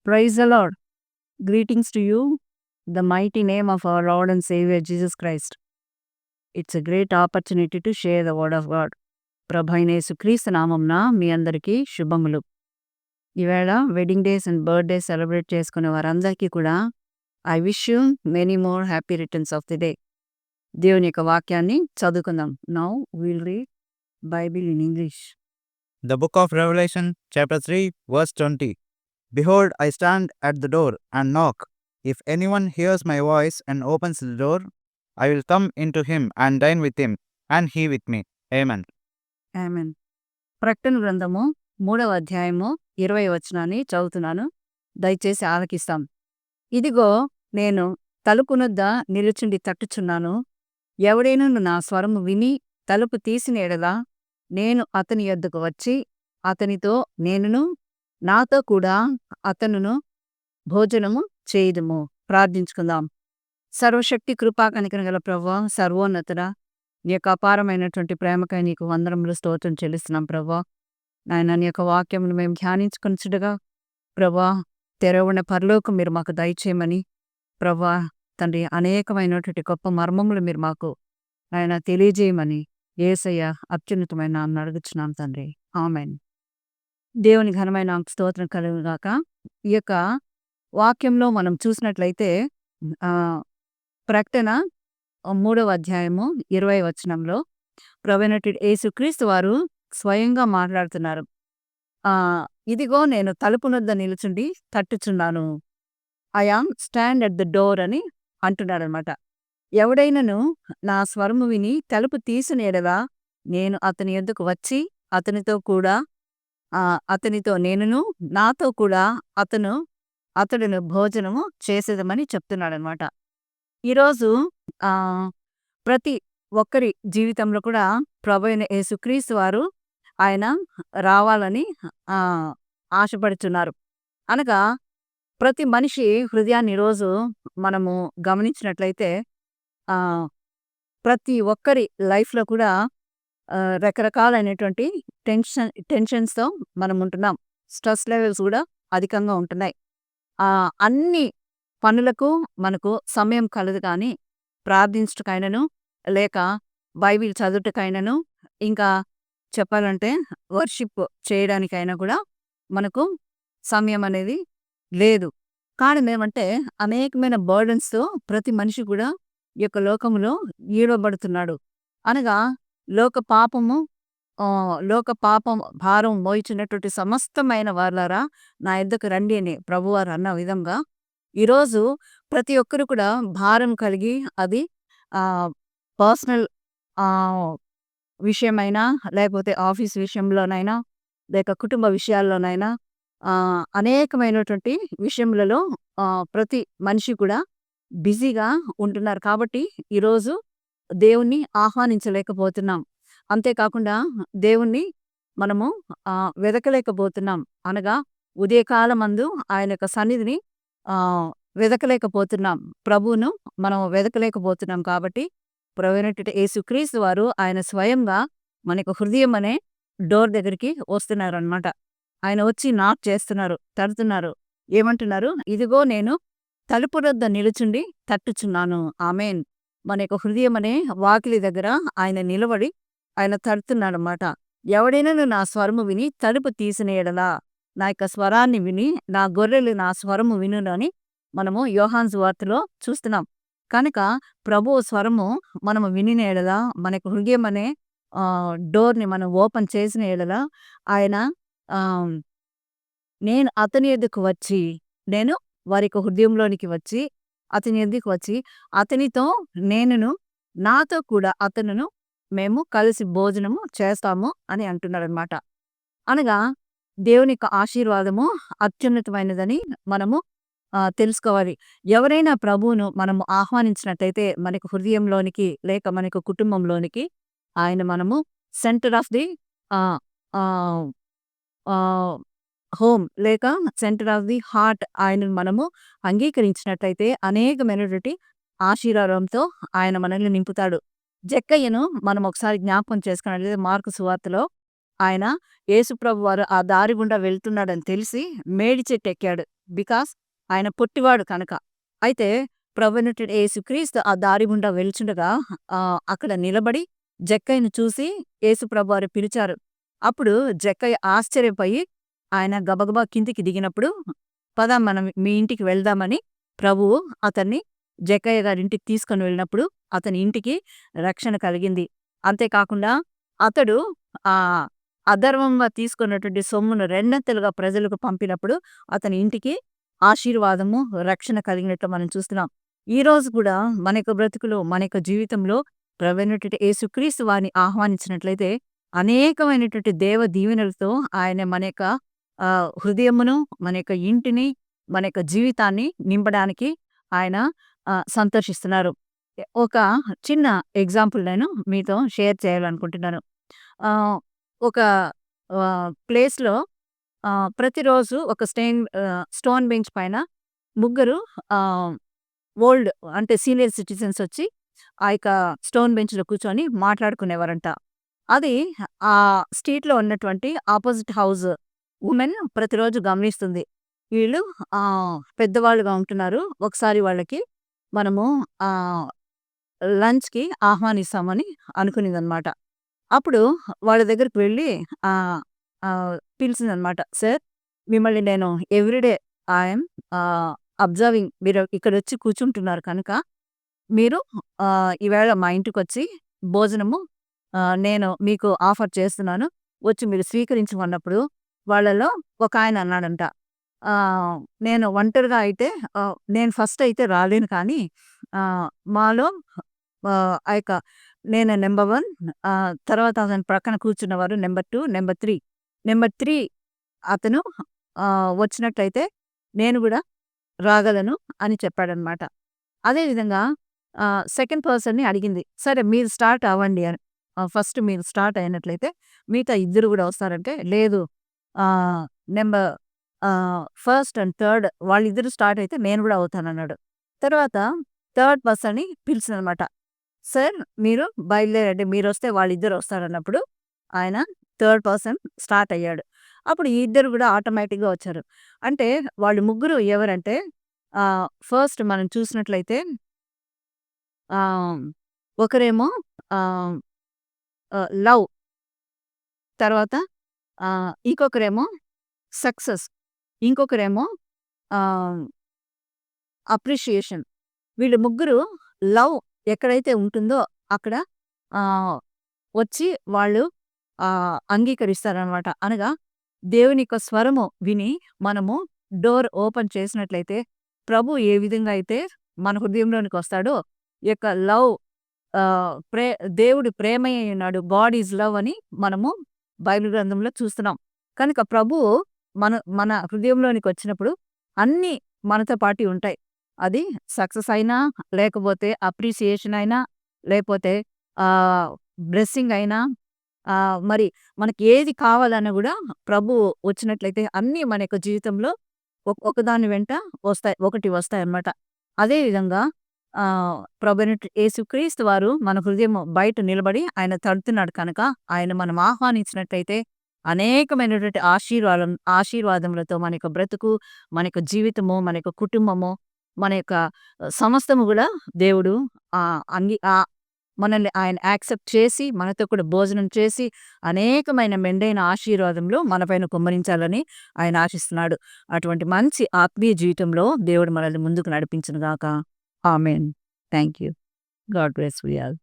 Praise the Lord. Greetings to you, the mighty name of our Lord and Savior Jesus Christ. It's a great opportunity to share the word of God. ప్రభు అయిన యేసుక్రీస్తు నామంన మీ అందరికీ శుభములు. ఈవేళ wedding days and birthday celebrate చేసుకునే వారందరికీ కూడా I wish you many more happy returns of the day. దేవుని యొక్క వాక్యాన్ని చదువుకుందాం. Now will read Bible in English. The book of Revelation, chapter 3, verse 20. Behold, I stand at the door and knock. If anyone hears my voice and opens the door, I will come into him and dine with him, and he with me. Amen. ఆమేన్. ప్రకటన గ్రంథము 3వ అధ్యాయము 20 వచనాన్ని చదువుతున్నాను. దయచేసి ఆలకిస్తాం. ఇదిగో నేను తలుపునొద్ద నిలుచుండి తట్టుచున్నాను. ఎవడైనను నా స్వరము విని తలుపు తీసిన ఎడల నేను అతని యొద్దకు వచ్చి అతనితో నేనును నాతో కూడా అతనును భోజనము చేయుదుము. ప్రార్థించుకుందాం. సర్వశక్తి కృపా కనికరం గల ప్రభువా, సర్వోన్నతుడా, నీ యొక్క అపారమైనటువంటి ప్రేమకై నీకు వందనములు స్తోత్రం చెల్లిస్తున్నాం ప్రభువా. నాయన నీ యొక్క వాక్యమును మేము ధ్యానించుకొనుచుండగా ప్రభువా, తెరవబడిన పరలోకం మీరు మాకు దయచేయమని ప్రభువా తండ్రి, అనేకమైనటువంటి గొప్ప మర్మములు మీరు మాకు ఆయన తెలియజేయమని యేసయ్య అత్యున్నతమైన నామమున అడుగుచున్నాం తండ్రి. ఆమేన్. దేవుని ఘనమైన నామమునకు స్తోత్రం కలుగుగాక. ఈ యొక్క వాక్యంలో మనం చూసినట్లయితే ప్రకటన 3వ అధ్యాయము 20 వచనంలో ప్రభువైనటువంటి యేసుక్రీస్తు వారు స్వయంగా మాట్లాడుతున్నారు. ఇదిగో నేను తలుపునొద్ద నిలుచుండి తట్టుచున్నాను. I am stand at the door అని అంటున్నాడు అనమాట. ఎవడైనను నా స్వరము విని తలుపు తీసిన ఎడల నేను అతని యొద్దకు వచ్చి అతనితో కూడా అతనితో నేనును నాతో కూడా అతడును భోజనము చేసేదమని చెప్తున్నాడు అనమాట. ఈరోజు ప్రతి ఒక్కరి జీవితంలో కూడా ప్రభువైన యేసుక్రీస్తు వారు ఆయన రావాలని ఆశపడుతున్నారు. అనగా ప్రతి మనిషి హృదయాన్ని ఈరోజు మనము గమనించినట్లయితే ప్రతి ఒక్కరి లైఫ్లో కూడా రకరకాలైనటువంటి టెన్షన్స్తో మనం ఉంటున్నాం. స్ట్రెస్ లెవెల్స్ కూడా అధికంగా ఉంటున్నాయి. అన్ని పనులకు మనకు సమయం కలదు, కానీ ప్రార్థించటకైనను లేక బైబిల్ చదువుటకైనను ఇంకా చెప్పాలంటే వర్షిప్ చేయడానికైనా కూడా మనకు సమయం అనేది లేదు. కారణం ఏమంటే అనేకమైన బర్డన్స్తో ప్రతి మనిషి కూడా ఈ యొక్క లోకములో ఈడబడుతున్నాడు. అనగా లోక పాపం భారం మోయిచున్నటువంటి సమస్తమైన వారులారా నా యొద్దకు రండి అని ప్రభువారు అన్న విధంగా ఈరోజు ప్రతి ఒక్కరు కూడా భారం కలిగి, అది పర్సనల్ విషయమైనా లేకపోతే ఆఫీస్ విషయంలోనైనా లేక కుటుంబ విషయాల్లోనైనా అనేకమైనటువంటి విషయములలో ప్రతి మనిషి కూడా బిజీగా ఉంటున్నారు. కాబట్టి ఈరోజు దేవుణ్ణి ఆహ్వానించలేకపోతున్నాం. అంతేకాకుండా దేవుణ్ణి మనము వెదకలేకపోతున్నాం. అనగా ఉదయకాలమందు ఆయన యొక్క సన్నిధిని వెదకలేకపోతున్నాం. ప్రభువును మనం వెదకలేకపోతున్నాం. కాబట్టి ప్రభువైనటువంటి యేసుక్రీస్తు వారు ఆయన స్వయంగా మనకు హృదయం అనే డోర్ దగ్గరికి వస్తున్నారు అనమాట. ఆయన వచ్చి నాక్ చేస్తున్నారు, తడుతున్నారు. ఏమంటున్నారు? ఇదిగో నేను తలుపునొద్ద నిలుచుండి తట్టుచున్నాను. ఆమేన్. మన యొక్క హృదయం అనే వాకిలి దగ్గర ఆయన నిలబడి ఆయన తడుతున్నాడు అన్నమాట. ఎవడైనా నా స్వరము విని తలుపు తీసిన ఎడల, నా యొక్క స్వరాన్ని విని నా గొర్రెలు నా స్వరము వినును అని మనము యోహాను సువార్తలో చూస్తున్నాం. కనుక ప్రభువు స్వరము మనము వినిన ఎడల, మన యొక్క హృదయం అనే డోర్ని మనం ఓపెన్ చేసిన ఎడల ఆయన నేను అతని యొద్దకు వచ్చి, నేను వారి యొక్క హృదయంలోనికి వచ్చి అతని యొద్దకు వచ్చి అతనితో నేనును నాతో కూడా అతనును మేము కలిసి భోజనము చేస్తాము అని అంటున్నాడు అనమాట. అనగా దేవుని యొక్క ఆశీర్వాదము అత్యున్నతమైనదని మనము తెలుసుకోవాలి. ఎవరైనా ప్రభువును మనము ఆహ్వానించినట్లయితే మనకు హృదయంలోనికి లేక మనకు కుటుంబంలోనికి ఆయన మనము సెంటర్ ఆఫ్ ది హోమ్ లేక సెంటర్ ఆఫ్ ది హార్ట్ ఆయనను మనము అంగీకరించినట్లయితే అనేకమైనటువంటి ఆశీర్వాదంతో ఆయన మనల్ని నింపుతాడు. జక్కయ్యను మనం ఒకసారి జ్ఞాపకం చేసుకున్నట్లయితే మార్కు సువార్తలో ఆయన యేసుప్రభు వారు ఆ దారి గుండా వెళ్తున్నాడని తెలిసి మేడి చెట్టు ఎక్కాడు. బికాస్ ఆయన పొట్టివాడు కనుక. అయితే ప్రభువైనటువంటి యేసుక్రీస్తు ఆ దారి గుండా వెళ్చుండగా అక్కడ నిలబడి జక్కయ్యను చూసి యేసుప్రభు వారు పిలిచారు. అప్పుడు జక్కయ్య ఆశ్చర్యపోయి ఆయన గబగబా కిందికి దిగినప్పుడు, పద మనం మీ ఇంటికి వెళ్దామని ప్రభువు అతన్ని జక్కయ్య గారింటికి తీసుకొని వెళ్ళినప్పుడు అతని ఇంటికి రక్షణ కలిగింది. అంతేకాకుండా అతడు ఆ అధర్మంగా తీసుకున్నటువంటి సొమ్మును రెండంతలుగా ప్రజలకు పంపినప్పుడు అతని ఇంటికి ఆశీర్వాదము, రక్షణ కలిగినట్లు మనం చూస్తున్నాం. ఈ రోజు కూడా మన యొక్క బ్రతుకులో, మన యొక్క జీవితంలో ప్రభువైనటువంటి యేసుక్రీస్తు వారిని ఆహ్వానించినట్లయితే అనేకమైనటువంటి దేవ దీవెనలతో ఆయన మన యొక్క హృదయమును, మన యొక్క ఇంటిని, మన యొక్క జీవితాన్ని నింపడానికి ఆయన సంతోషిస్తున్నారు. ఒక చిన్న ఎగ్జాంపుల్ నేను మీతో షేర్ చేయాలనుకుంటున్నాను. ఆహ్, ఒక ప్లేస్‌లో ప్రతిరోజు ఒక స్టోన్ బెంచ్ పైన ముగ్గురు ఆహ్, ఓల్డ్ అంటే సీనియర్ సిటిజన్స్ వచ్చి ఆ యొక్క స్టోన్ బెంచ్‌లో కూర్చొని మాట్లాడుకునేవారంట. అది ఆ స్ట్రీట్‌లో ఉన్నటువంటి ఆపోజిట్ హౌస్ వుమెన్ ప్రతిరోజు గమనిస్తుంది. వీళ్ళు పెద్దవాళ్ళుగా ఉంటున్నారు. ఒకసారి వాళ్ళకి మనము లంచ్‌కి ఆహ్వానిస్తామని అనుకునిందనమాట. అప్పుడు వాళ్ళ దగ్గరికి వెళ్ళి పిలిచిందనమాట. సార్, మిమ్మల్ని నేను ఎవ్రీడే ఐఎమ్ అబ్జర్వింగ్. మీరు ఇక్కడొచ్చి కూర్చుంటున్నారు కనుక మీరు ఈవేళ మా ఇంటికొచ్చి భోజనము నేను మీకు ఆఫర్ చేస్తున్నాను. వచ్చి మీరు స్వీకరించమన్నప్పుడు వాళ్ళలో ఒకాయన అన్నాడంట, నేను ఒంటరిగా అయితే నేను ఫస్ట్ అయితే రాలేను కానీ మాలో ఆ యొక్క నేను నంబర్ 1, తర్వాత అతని ప్రక్కన కూర్చున్నవారు నంబర్ 2, నంబర్ 3 అతను వచ్చినట్లయితే నేను కూడా రాగలను అని చెప్పాడనమాట. అదేవిధంగా సెకండ్ పర్సన్‌ని అడిగింది. సరే మీరు స్టార్ట్ అవ్వండి అని. ఫస్ట్ మీరు స్టార్ట్ అయినట్లయితే మిగతా ఇద్దరు కూడా వస్తారంటే, లేదు నంబర్ ఫస్ట్ అండ్ థర్డ్ వాళ్ళిద్దరూ స్టార్ట్ అయితే నేను కూడా అవుతానన్నాడు. తర్వాత థర్డ్ పర్సన్‌ని పిలిచిందనమాట. సార్, మీరు బయలుదేరండి, మీరొస్తే వాళ్ళిద్దరు వస్తారన్నప్పుడు ఆయన థర్డ్ పర్సన్ స్టార్ట్ అయ్యాడు. అప్పుడు ఈ ఇద్దరు కూడా ఆటోమేటిక్‌గా వచ్చారు. అంటే వాళ్ళు ముగ్గురు ఎవరంటే ఫస్ట్ మనం చూసినట్లయితే ఒకరేమో లవ్, తర్వాత ఇంకొకరేమో సక్సెస్, ఇంకొకరేమో అప్రిషియేషన్. వీళ్ళు ముగ్గురు లవ్ ఎక్కడైతే ఉంటుందో అక్కడ వచ్చి వాళ్ళు అంగీకరిస్తారనమాట. అనగా దేవుని యొక్క స్వరము విని మనము డోర్ ఓపెన్ చేసినట్లయితే ప్రభు ఏ విధంగా అయితే మన హృదయంలోనికి వస్తాడో, ఈ యొక్క లవ్ దేవుడు ప్రేమయ్య ఉన్నాడు, గాడ్ ఈజ్ లవ్ అని మనము బైబిల్ గ్రంథంలో చూస్తున్నాం. కనుక ప్రభువు మన మన హృదయంలోనికి వచ్చినప్పుడు అన్నీ మనతో పాటు ఉంటాయి. అది సక్సెస్ అయినా, లేకపోతే అప్రిసియేషన్ అయినా, లేకపోతే బ్లెస్సింగ్ అయినా, మరి మనకి ఏది కావాలన్నా కూడా ప్రభువు వచ్చినట్లయితే అన్నీ మన యొక్క జీవితంలో ఒకదాని వెంట వస్తాయి, ఒకటి వస్తాయన్నమాట. అదేవిధంగా ప్రభువైన యేసుక్రీస్తు వారు మన హృదయం బయట నిలబడి ఆయన తడుతున్నాడు కనుక ఆయన మనం ఆహ్వానించినట్లయితే అనేకమైనటువంటి ఆశీర్వాదములతో మన యొక్క బ్రతుకు, మన యొక్క జీవితము, మన యొక్క కుటుంబము, మన యొక్క సమస్తము కూడా దేవుడు మనల్ని ఆయన యాక్సెప్ట్ చేసి మనతో కూడా భోజనం చేసి అనేకమైన మెండైన ఆశీర్వాదంలో మనపైన కుమ్మరించాలని ఆయన ఆశిస్తున్నాడు. అటువంటి మంచి ఆత్మీయ జీవితంలో దేవుడు మనల్ని ముందుకు నడిపించును గాక. ఆమేన్. Thank you. God bless you all.